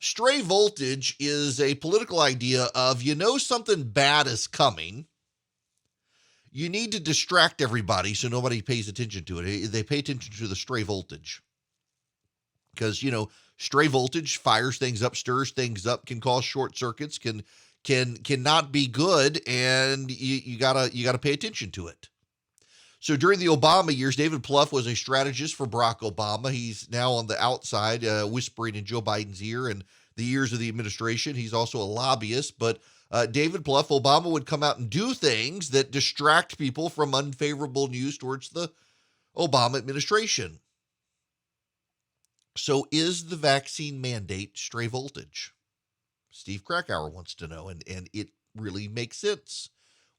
Stray voltage is a political idea of, something bad is coming. You need to distract everybody so nobody pays attention to it. They pay attention to the stray voltage. Because, stray voltage fires things up, stirs things up, can cause short circuits, cannot be good, and you gotta pay attention to it. So during the Obama years, David Plouffe was a strategist for Barack Obama. He's now on the outside, whispering in Joe Biden's ear and the ears of the administration. He's also a lobbyist, but David Plouffe, Obama would come out and do things that distract people from unfavorable news towards the Obama administration. So is the vaccine mandate stray voltage? Steve Krakauer wants to know, and it really makes sense.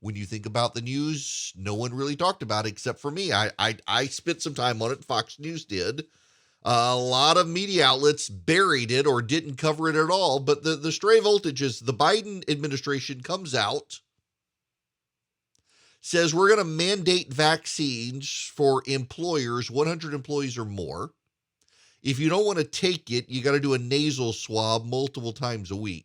When you think about the news, no one really talked about it except for me. I spent some time on it. Fox News did. A lot of media outlets buried it or didn't cover it at all. But the stray voltage is the Biden administration comes out, says we're going to mandate vaccines for employers, 100 employees or more. If you don't want to take it, you got to do a nasal swab multiple times a week.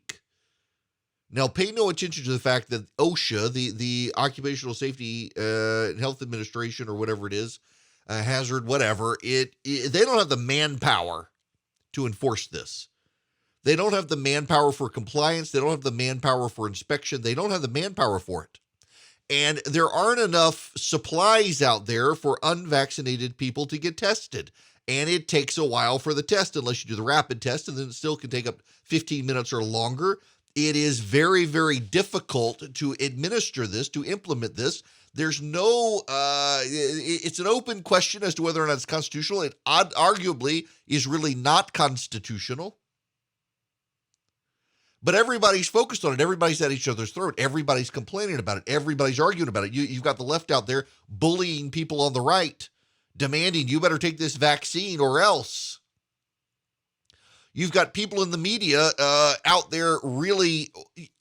Now, pay no attention to the fact that OSHA, the Occupational Safety and Health Administration, or whatever it is, hazard, whatever, they don't have the manpower to enforce this. They don't have the manpower for compliance. They don't have the manpower for inspection. They don't have the manpower for it. And there aren't enough supplies out there for unvaccinated people to get tested. And it takes a while for the test, unless you do the rapid test, and then it still can take up 15 minutes or longer. It is very, very difficult to administer this, to implement this. There's no, it's an open question as to whether or not it's constitutional. It arguably is really not constitutional. But everybody's focused on it. Everybody's at each other's throat. Everybody's complaining about it. Everybody's arguing about it. You've got the left out there bullying people on the right, demanding you better take this vaccine or else. You've got people in the media out there really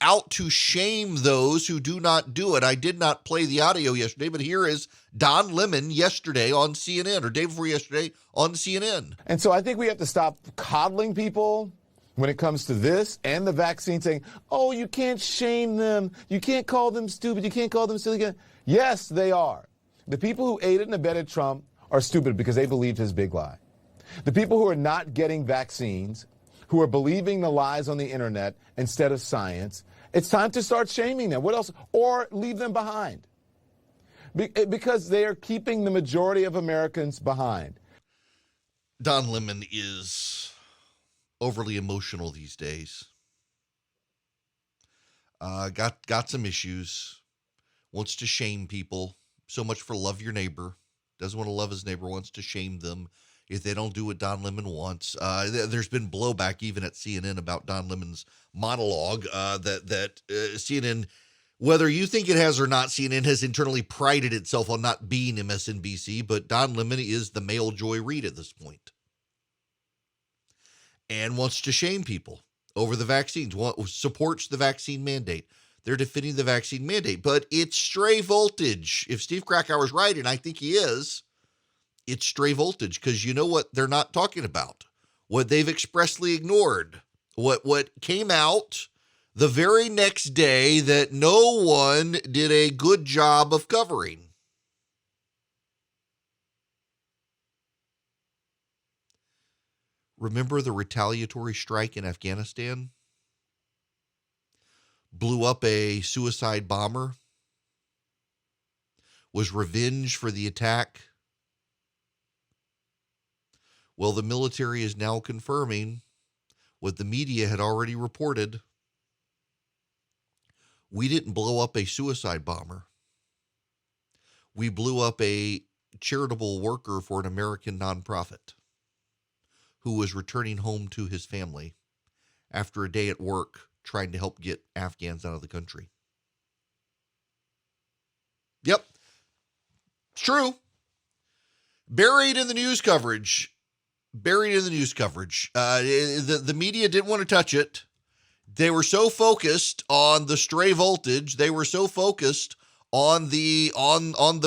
out to shame those who do not do it. I did not play the audio yesterday, but here is Don Lemon yesterday on CNN, or day before yesterday on CNN. And so I think we have to stop coddling people when it comes to this and the vaccine, saying, oh, you can't shame them. You can't call them stupid. You can't call them silly. Yes, they are. The people who aided and abetted Trump are stupid because they believed his big lie. The people who are not getting vaccines, who are believing the lies on the internet instead of science, it's time to start shaming them. What else? Or leave them behind. Because they are keeping the majority of Americans behind. Don Lemon is overly emotional these days. Got some issues. Wants to shame people. So much for love your neighbor. Doesn't want to love his neighbor. Wants to shame them if they don't do what Don Lemon wants. There's been blowback even at CNN about Don Lemon's monologue that CNN, whether you think it has or not, CNN has internally prided itself on not being MSNBC, but Don Lemon is the male Joy Reid at this point and wants to shame people over the vaccines, supports the vaccine mandate. They're defending the vaccine mandate, but it's stray voltage. If Steve Krakauer is right, and I think he is, it's stray voltage, because you know what they're not talking about, what they've expressly ignored, what came out the very next day that no one did a good job of covering. Remember the retaliatory strike in Afghanistan? Blew up a suicide bomber? Was revenge for the attack? Well, the military is now confirming what the media had already reported. We didn't blow up a suicide bomber. We blew up a charitable worker for an American nonprofit who was returning home to his family after a day at work trying to help get Afghans out of the country. Yep, it's true. Buried in the news coverage. The media didn't want to touch it. They were so focused on the stray voltage. They were so focused on the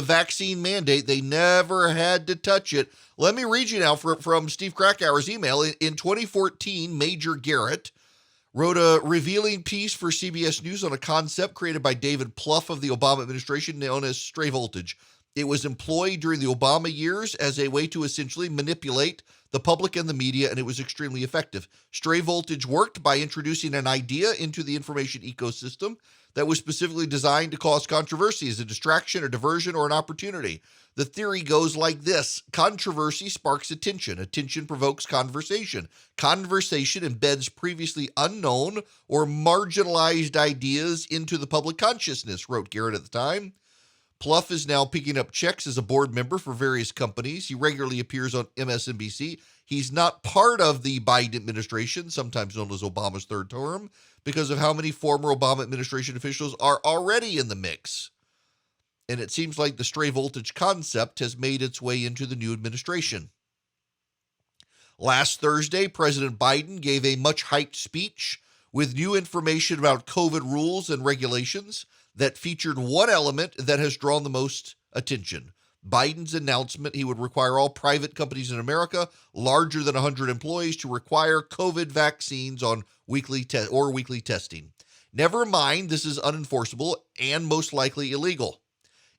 vaccine mandate. They never had to touch it. Let me read you now from Steve Krakauer's email. In 2014, Major Garrett, wrote a revealing piece for CBS News on a concept created by David Plouffe of the Obama administration known as stray voltage. It was employed during the Obama years as a way to essentially manipulate the public and the media, and it was extremely effective. Stray voltage worked by introducing an idea into the information ecosystem that was specifically designed to cause controversy as a distraction, a diversion, or an opportunity. The theory goes like this. Controversy sparks attention. Attention provokes conversation. Conversation embeds previously unknown or marginalized ideas into the public consciousness, wrote Garrett at the time. Plouffe is now picking up checks as a board member for various companies. He regularly appears on MSNBC. He's not part of the Biden administration, sometimes known as Obama's third term, because of how many former Obama administration officials are already in the mix. And it seems like the stray voltage concept has made its way into the new administration. Last Thursday, President Biden gave a much hyped speech with new information about COVID rules and regulations that featured one element that has drawn the most attention. Biden's announcement he would require all private companies in America larger than 100 employees to require COVID vaccines on weekly testing. Never mind, this is unenforceable and most likely illegal.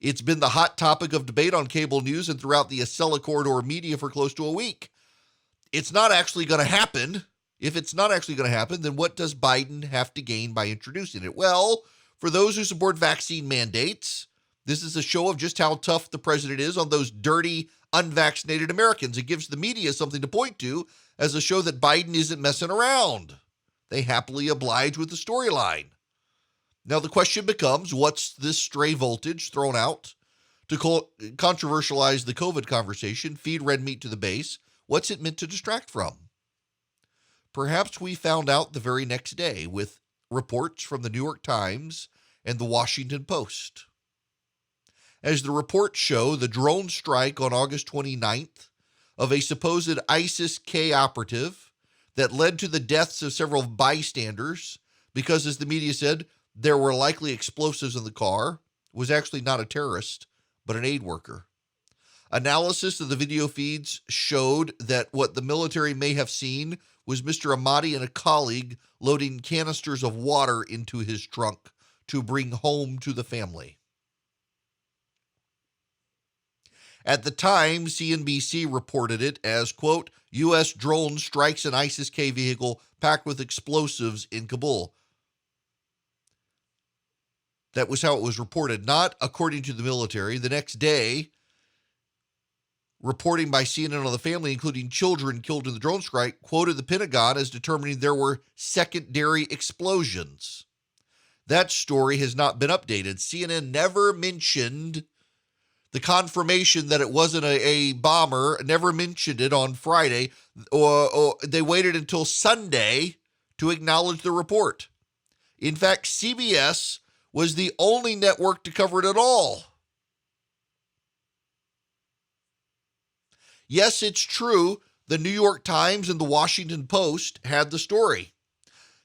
It's been the hot topic of debate on cable news and throughout the Acela corridor media for close to a week. It's not actually going to happen. If it's not actually going to happen, then what does Biden have to gain by introducing it? Well, for those who support vaccine mandates, this is a show of just how tough the president is on those dirty, unvaccinated Americans. It gives the media something to point to as a show that Biden isn't messing around. They happily oblige with the storyline. Now the question becomes, what's this stray voltage thrown out to controversialize the COVID conversation, feed red meat to the base? What's it meant to distract from? Perhaps we found out the very next day with reports from the New York Times and the Washington Post. As the reports show, the drone strike on August 29th of a supposed ISIS-K operative that led to the deaths of several bystanders because, as the media said, there were likely explosives in the car, was actually not a terrorist, but an aid worker. Analysis of the video feeds showed that what the military may have seen was Mr. Ahmadi and a colleague loading canisters of water into his trunk to bring home to the family. At the time, CNBC reported it as, quote, U.S. drone strikes an ISIS-K vehicle packed with explosives in Kabul. That was how it was reported, not according to the military. The next day, reporting by CNN on the family, including children killed in the drone strike, quoted the Pentagon as determining there were secondary explosions. That story has not been updated. CNN never mentioned the confirmation that it wasn't a bomber, never mentioned it on Friday, or they waited until Sunday to acknowledge the report. In fact, CBS was the only network to cover it at all. Yes, it's true, the New York Times and the Washington Post had the story.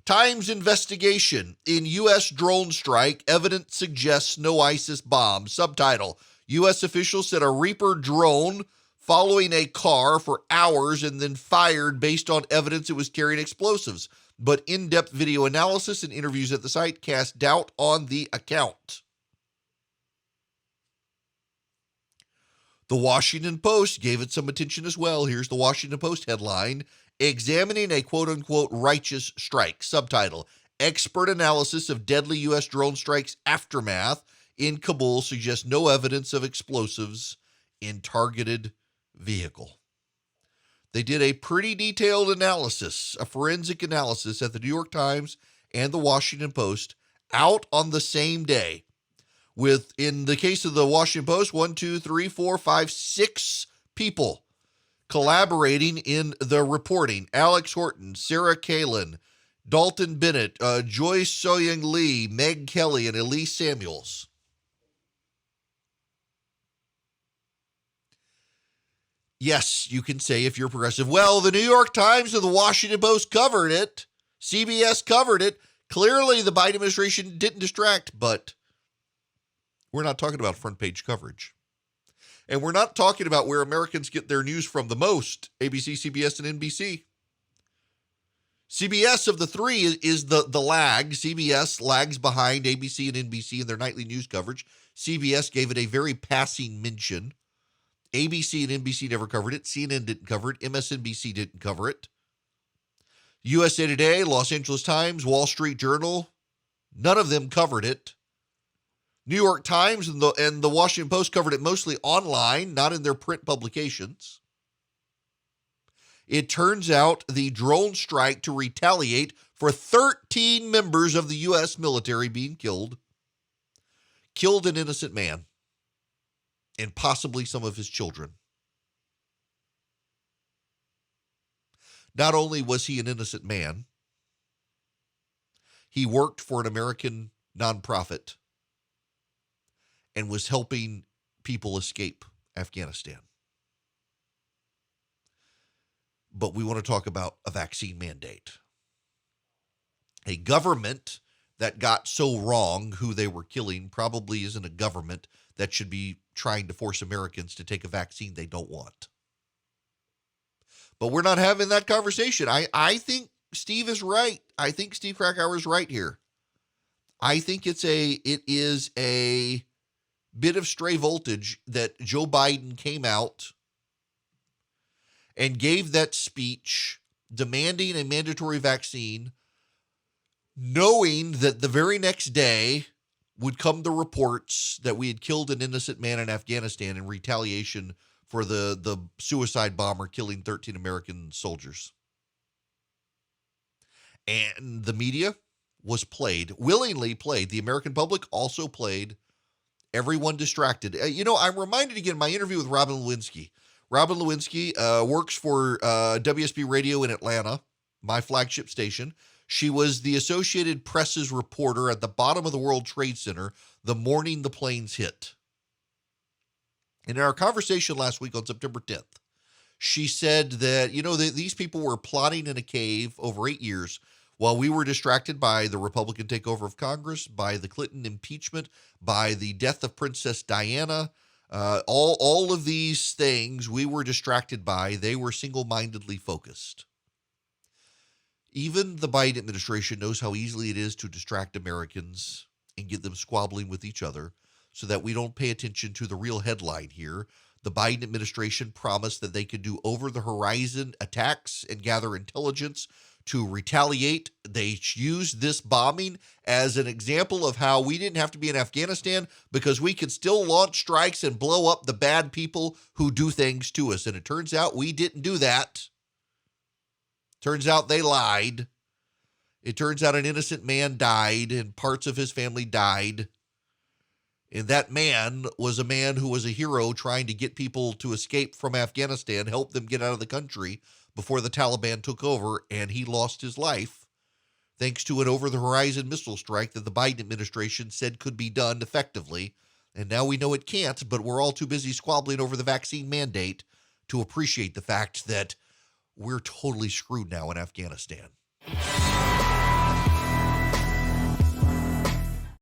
Times investigation in U.S. drone strike, evidence suggests no ISIS bomb. Subtitle, U.S. officials said a Reaper drone following a car for hours and then fired based on evidence it was carrying explosives. But in-depth video analysis and interviews at the site cast doubt on the account. The Washington Post gave it some attention as well. Here's the Washington Post headline, examining a quote-unquote righteous strike. Subtitle, expert analysis of deadly U.S. drone strikes aftermath in Kabul suggests no evidence of explosives in targeted vehicle. They did a pretty detailed analysis, a forensic analysis at the New York Times and the Washington Post out on the same day. With, in the case of the Washington Post, 6 people collaborating in the reporting. Alex Horton, Sarah Kalin, Dalton Bennett, Joyce Soyoung Lee, Meg Kelly, and Elise Samuels. Yes, you can say if you're progressive, well, the New York Times and the Washington Post covered it. CBS covered it. Clearly, the Biden administration didn't distract, but we're not talking about front page coverage. And we're not talking about where Americans get their news from the most, ABC, CBS, and NBC. CBS of the three is the lag. CBS lags behind ABC and NBC in their nightly news coverage. CBS gave it a very passing mention. ABC and NBC never covered it. CNN didn't cover it. MSNBC didn't cover it. USA Today, Los Angeles Times, Wall Street Journal, none of them covered it. New York Times and the Washington Post covered it mostly online, not in their print publications. It turns out the drone strike to retaliate for 13 members of the U.S. military being killed an innocent man and possibly some of his children. Not only was he an innocent man, he worked for an American nonprofit and was helping people escape Afghanistan. But we want to talk about a vaccine mandate. A government that got so wrong who they were killing probably isn't a government that should be trying to force Americans to take a vaccine they don't want. But we're not having that conversation. I think Steve is right. I think Steve Krakauer is right here. I think it is a bit of stray voltage that Joe Biden came out and gave that speech demanding a mandatory vaccine, knowing that the very next day would come the reports that we had killed an innocent man in Afghanistan in retaliation for the suicide bomber killing 13 American soldiers. And the media was willingly played. The American public also played. Everyone distracted. I'm reminded again, my interview with Robin Lewinsky. Robin Lewinsky works for WSB Radio in Atlanta, my flagship station. She was the Associated Press's reporter at the bottom of the World Trade Center the morning the planes hit. And in our conversation last week on September 10th, she said that, these people were plotting in a cave over 8 years while we were distracted by the Republican takeover of Congress, by the Clinton impeachment, by the death of Princess Diana. All of these things we were distracted by. They were single-mindedly focused. Even the Biden administration knows how easily it is to distract Americans and get them squabbling with each other so that we don't pay attention to the real headline here. The Biden administration promised that they could do over-the-horizon attacks and gather intelligence to retaliate. They used this bombing as an example of how we didn't have to be in Afghanistan because we could still launch strikes and blow up the bad people who do things to us. And it turns out we didn't do that. Turns out they lied. It turns out an innocent man died and parts of his family died. And that man was a man who was a hero trying to get people to escape from Afghanistan, help them get out of the country before the Taliban took over, and he lost his life thanks to an over-the-horizon missile strike that the Biden administration said could be done effectively. And now we know it can't, but we're all too busy squabbling over the vaccine mandate to appreciate the fact that we're totally screwed now in Afghanistan.